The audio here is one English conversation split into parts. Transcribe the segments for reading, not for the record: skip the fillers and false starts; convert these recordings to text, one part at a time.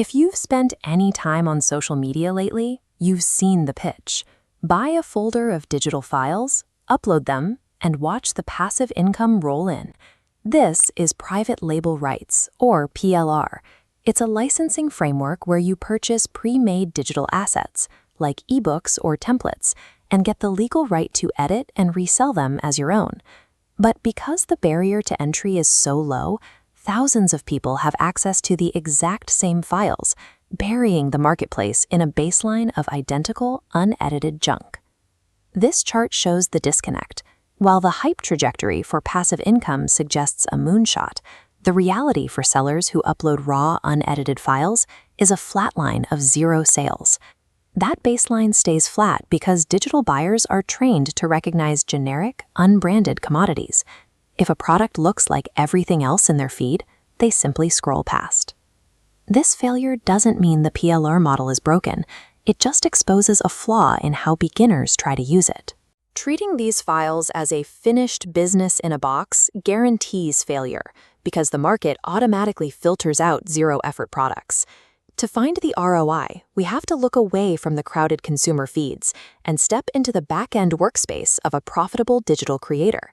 If you've spent any time on social media lately, you've seen the pitch. Buy a folder of digital files, upload them, and watch the passive income roll in. This is private label rights, or PLR. It's a licensing framework where you purchase pre-made digital assets, like ebooks or templates, and get the legal right to edit and resell them as your own. But because the barrier to entry is so low, thousands of people have access to the exact same files, burying the marketplace in a baseline of identical, unedited junk. This chart shows the disconnect. While the hype trajectory for passive income suggests a moonshot, the reality for sellers who upload raw, unedited files is a flat line of zero sales. That baseline stays flat because digital buyers are trained to recognize generic, unbranded commodities. If a product looks like everything else in their feed, they simply scroll past. This failure doesn't mean the PLR model is broken. It just exposes a flaw in how beginners try to use it. Treating these files as a finished business in a box guarantees failure because the market automatically filters out zero-effort products. To find the ROI, we have to look away from the crowded consumer feeds and step into the back-end workspace of a profitable digital creator.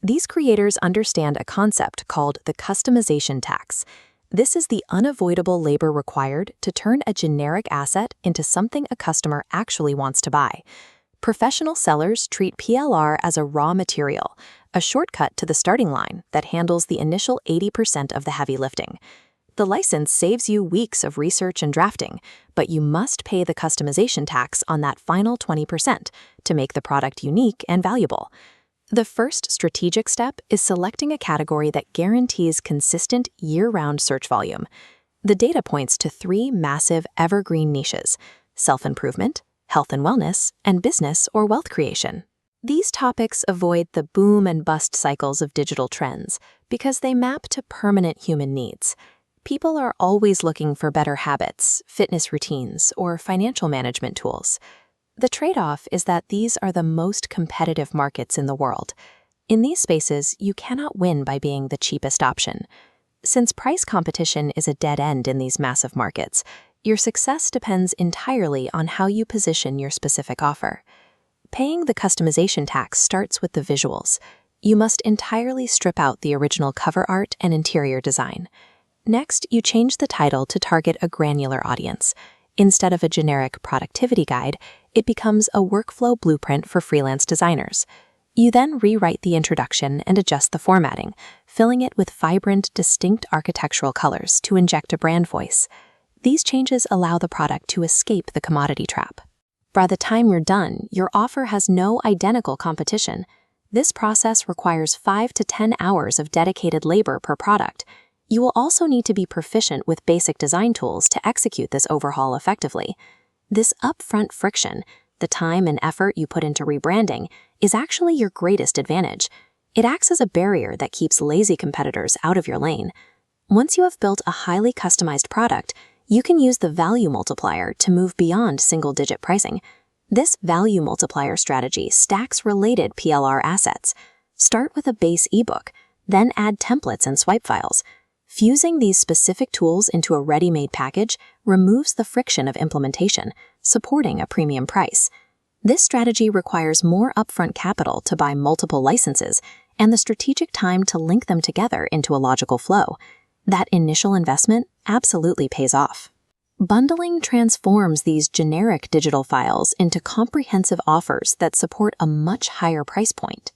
These creators understand a concept called the customization tax. This is the unavoidable labor required to turn a generic asset into something a customer actually wants to buy. Professional sellers treat PLR as a raw material, a shortcut to the starting line that handles the initial 80% of the heavy lifting. The license saves you weeks of research and drafting, but you must pay the customization tax on that final 20% to make the product unique and valuable. The first strategic step is selecting a category that guarantees consistent year-round search volume. The data points to three massive evergreen niches: self-improvement, health and wellness, and business or wealth creation. These topics avoid the boom and bust cycles of digital trends because they map to permanent human needs. People are always looking for better habits, fitness routines, or financial management tools. The trade-off is that these are the most competitive markets in the world. In these spaces, you cannot win by being the cheapest option. Since price competition is a dead end in these massive markets, your success depends entirely on how you position your specific offer. Paying the customization tax starts with the visuals. You must entirely strip out the original cover art and interior design. Next, you change the title to target a granular audience. Instead of a generic productivity guide, it becomes a workflow blueprint for freelance designers. You then rewrite the introduction and adjust the formatting, filling it with vibrant, distinct architectural colors to inject a brand voice. These changes allow the product to escape the commodity trap. By the time you're done, your offer has no identical competition. This process requires 5 to 10 hours of dedicated labor per product. You will also need to be proficient with basic design tools to execute this overhaul effectively. This upfront friction, the time and effort you put into rebranding, is actually your greatest advantage. It acts as a barrier that keeps lazy competitors out of your lane. Once you have built a highly customized product, you can use the value multiplier to move beyond single-digit pricing. This value multiplier strategy stacks related PLR assets. Start with a base ebook, then add templates and swipe files. Fusing these specific tools into a ready-made package removes the friction of implementation, supporting a premium price. This strategy requires more upfront capital to buy multiple licenses and the strategic time to link them together into a logical flow. That initial investment absolutely pays off. Bundling transforms these generic digital files into comprehensive offers that support a much higher price point.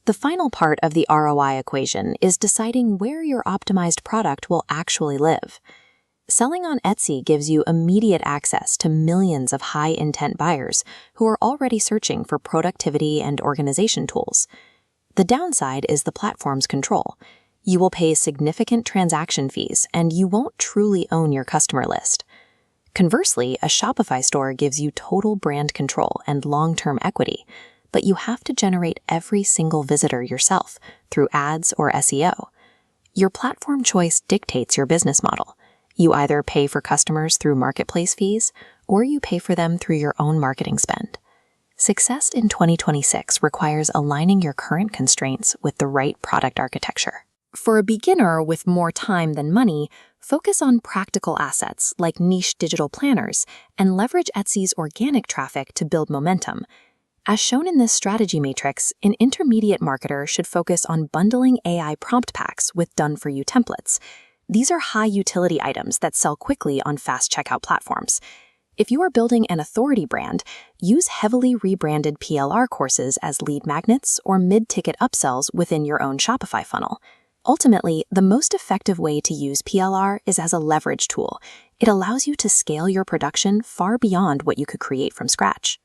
The final part of the ROI equation is deciding where your optimized product will actually live. Selling on Etsy gives you immediate access to millions of high-intent buyers who are already searching for productivity and organization tools. The downside is the platform's control. You will pay significant transaction fees, and you won't truly own your customer list. Conversely, a Shopify store gives you total brand control and long-term equity, but you have to generate every single visitor yourself through ads or SEO. Your platform choice dictates your business model. You either pay for customers through marketplace fees, or you pay for them through your own marketing spend. Success in 2026 requires aligning your current constraints with the right product architecture. For a beginner with more time than money, focus on practical assets like niche digital planners and leverage Etsy's organic traffic to build momentum. As shown in this strategy matrix, an intermediate marketer should focus on bundling AI prompt packs with done-for-you templates. These are high-utility items that sell quickly on fast checkout platforms. If you are building an authority brand, use heavily rebranded PLR courses as lead magnets or mid-ticket upsells within your own Shopify funnel. Ultimately, the most effective way to use PLR is as a leverage tool. It allows you to scale your production far beyond what you could create from scratch.